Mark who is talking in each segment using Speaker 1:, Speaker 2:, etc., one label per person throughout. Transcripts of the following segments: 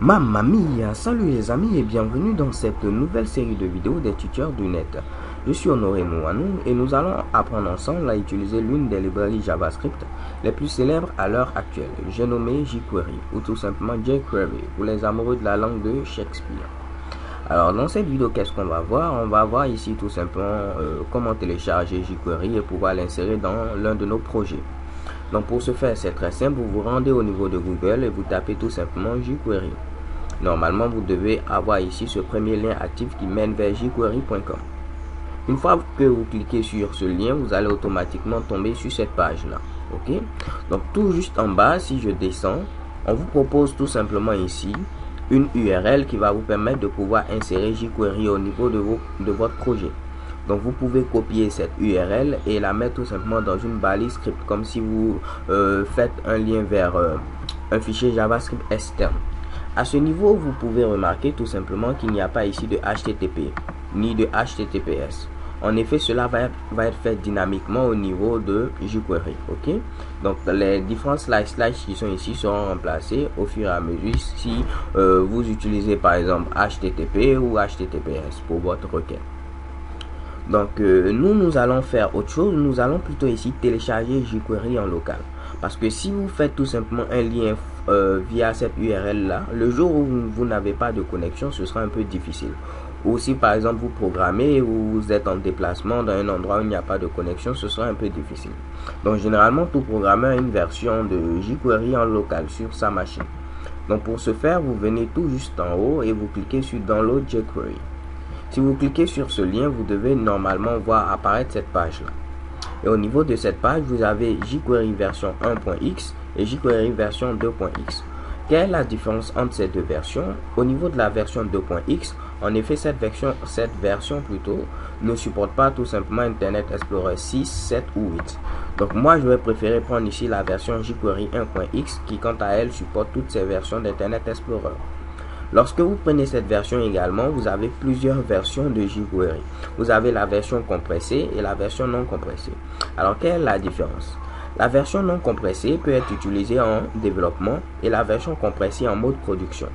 Speaker 1: Mamma mia, salut les amis et bienvenue dans cette nouvelle série de vidéos des tuteurs du net. Je suis Honoré Mouanou et nous allons apprendre ensemble à utiliser l'une des librairies JavaScript les plus célèbres à l'heure actuelle. J'ai nommé jQuery ou tout simplement jQuery pour les amoureux de la langue de Shakespeare. Alors dans cette vidéo, qu'est-ce qu'on va voir? On va voir ici tout simplement comment télécharger jQuery et pouvoir l'insérer dans l'un de nos projets. Donc pour ce faire, c'est très simple, vous vous rendez au niveau de Google et vous tapez tout simplement jQuery. Normalement, vous devez avoir ici ce premier lien actif qui mène vers jQuery.com. Une fois que vous cliquez sur ce lien, vous allez automatiquement tomber sur cette page-là. Ok? Donc tout juste en bas, si je descends, on vous propose tout simplement ici une URL qui va vous permettre de pouvoir insérer jQuery au niveau de votre projet. Donc vous pouvez copier cette URL et la mettre tout simplement dans une balise script, comme si vous faites un lien vers un fichier JavaScript externe. À ce niveau, vous pouvez remarquer tout simplement qu'il n'y a pas ici de HTTP ni de HTTPS. En effet, cela va être fait dynamiquement au niveau de jQuery. Ok? Donc les différents slash qui sont ici seront remplacés au fur et à mesure si vous utilisez par exemple HTTP ou HTTPS pour votre requête. Donc nous allons faire autre chose. Nous allons plutôt ici télécharger jQuery en local. Parce que si vous faites tout simplement un lien via cette URL là, le jour où vous n'avez pas de connexion, ce sera un peu difficile. Ou si par exemple vous programmez ou vous êtes en déplacement dans un endroit où il n'y a pas de connexion, ce sera un peu difficile. Donc généralement tout programmeur a une version de jQuery en local sur sa machine. Donc pour ce faire, vous venez tout juste en haut et vous cliquez sur Download jQuery. Si vous cliquez sur ce lien, vous devez normalement voir apparaître cette page là. Et au niveau de cette page, vous avez jQuery version 1.x et jQuery version 2.x. Quelle est la différence entre ces deux versions? Au niveau de la version 2.x, en effet, cette version plutôt ne supporte pas tout simplement Internet Explorer 6, 7 ou 8. Donc moi, je vais préférer prendre ici la version jQuery 1.x qui, quant à elle, supporte toutes ces versions d'Internet Explorer. Lorsque vous prenez cette version également, vous avez plusieurs versions de jQuery. Vous avez la version compressée et la version non compressée. Alors, quelle est la différence? La version non compressée peut être utilisée en développement et la version compressée en mode production.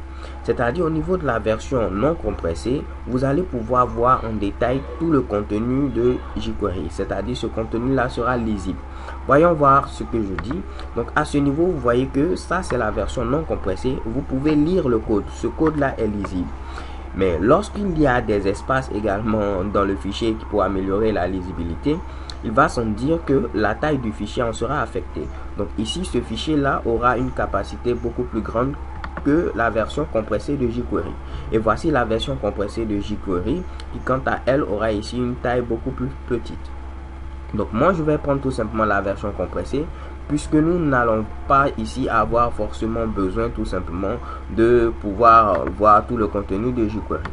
Speaker 1: C'est-à-dire au niveau de la version non compressée, vous allez pouvoir voir en détail tout le contenu de jQuery. C'est-à-dire ce contenu-là sera lisible. Voyons voir ce que je dis. Donc à ce niveau, vous voyez que ça c'est la version non compressée. Vous pouvez lire le code. Ce code-là est lisible. Mais lorsqu'il y a des espaces également dans le fichier pour améliorer la lisibilité, il va sans dire que la taille du fichier en sera affectée. Donc ici, ce fichier-là aura une capacité beaucoup plus grande que la version compressée de jQuery. Et voici la version compressée de jQuery qui, quant à elle, aura ici une taille beaucoup plus petite. Donc moi, je vais prendre tout simplement la version compressée puisque nous n'allons pas ici avoir forcément besoin tout simplement de pouvoir voir tout le contenu de jQuery.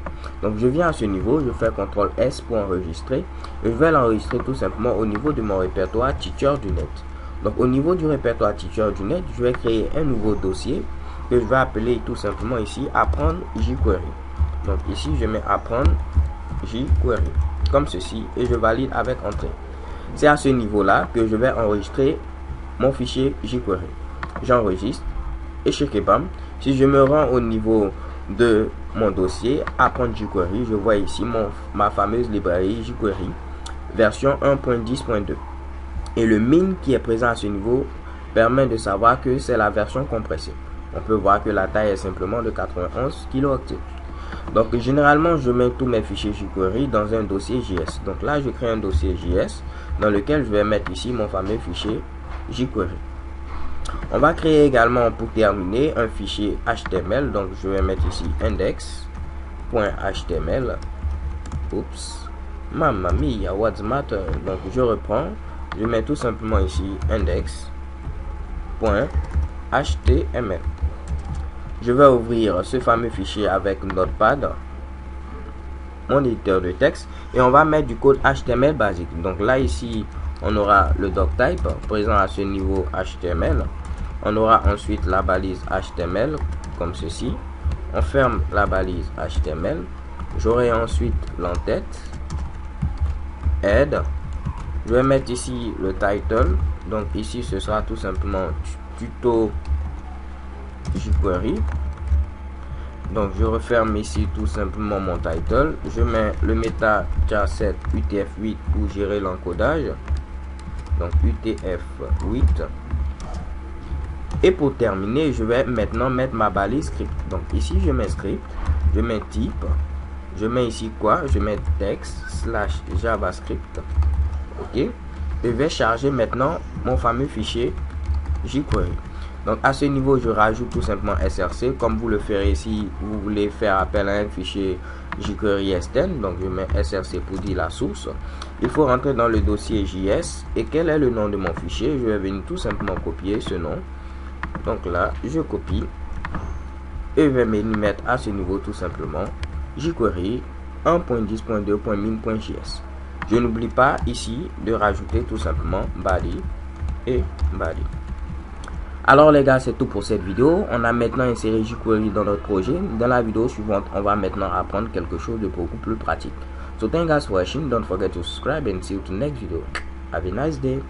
Speaker 1: Donc je viens à ce niveau, je fais CTRL S pour enregistrer et je vais l'enregistrer tout simplement au niveau de mon répertoire Teacher du net. Donc au niveau du répertoire Teacher du net, je vais créer un nouveau dossier que je vais appeler tout simplement ici Apprendre jQuery. Donc ici je mets Apprendre jQuery comme ceci et je valide avec Entrée. C'est à ce niveau-là que je vais enregistrer mon fichier jQuery. J'enregistre et chez Kebam, si je me rends au niveau de mon dossier Apprendre jQuery, je vois ici ma fameuse librairie jQuery version 1.10.2 et le min qui est présent à ce niveau permet de savoir que c'est la version compressée. On peut voir que la taille est simplement de 91 kilooctets. Donc généralement je mets tous mes fichiers jQuery dans un dossier JS. Donc là je crée un dossier JS dans lequel je vais mettre ici mon fameux fichier jQuery. On va créer également pour terminer un fichier HTML. Donc je vais mettre ici index.html. Oups, mamma mia, what's the matter? Donc je reprends, je mets tout simplement ici index.html. Je vais ouvrir ce fameux fichier avec Notepad, mon éditeur de texte, et on va mettre du code HTML basique. Donc là ici on aura le doctype présent à ce niveau HTML. On aura ensuite la balise HTML comme ceci. On ferme la balise HTML. J'aurai ensuite l'entête, head. Je vais mettre ici le title. Donc ici ce sera tout simplement tuto jQuery. Donc je referme ici tout simplement mon title. Je mets le meta char 7 UTF-8 pour gérer l'encodage. Donc UTF-8. Et pour terminer, je vais maintenant mettre ma balise script. Donc ici je mets script, je mets type, je mets ici quoi? Je mets texte / javascript. Ok. Et je vais charger maintenant mon fameux fichier jQuery. Donc à ce niveau, je rajoute tout simplement src comme vous le ferez si vous voulez faire appel à un fichier jQuery externe. Donc je mets src pour dire la source. Il faut rentrer dans le dossier JS. Et quel est le nom de mon fichier? Je vais venir tout simplement copier ce nom. Donc là, je copie et je vais me mettre à ce niveau tout simplement jQuery 1.10.2.min.js. Je n'oublie pas ici de rajouter tout simplement body et body. Alors les gars, c'est tout pour cette vidéo. On a maintenant inséré jQuery dans notre projet. Dans la vidéo suivante, on va maintenant apprendre quelque chose de beaucoup plus pratique. So thank you guys for watching. Don't forget to subscribe and see you to the next video. Have a nice day.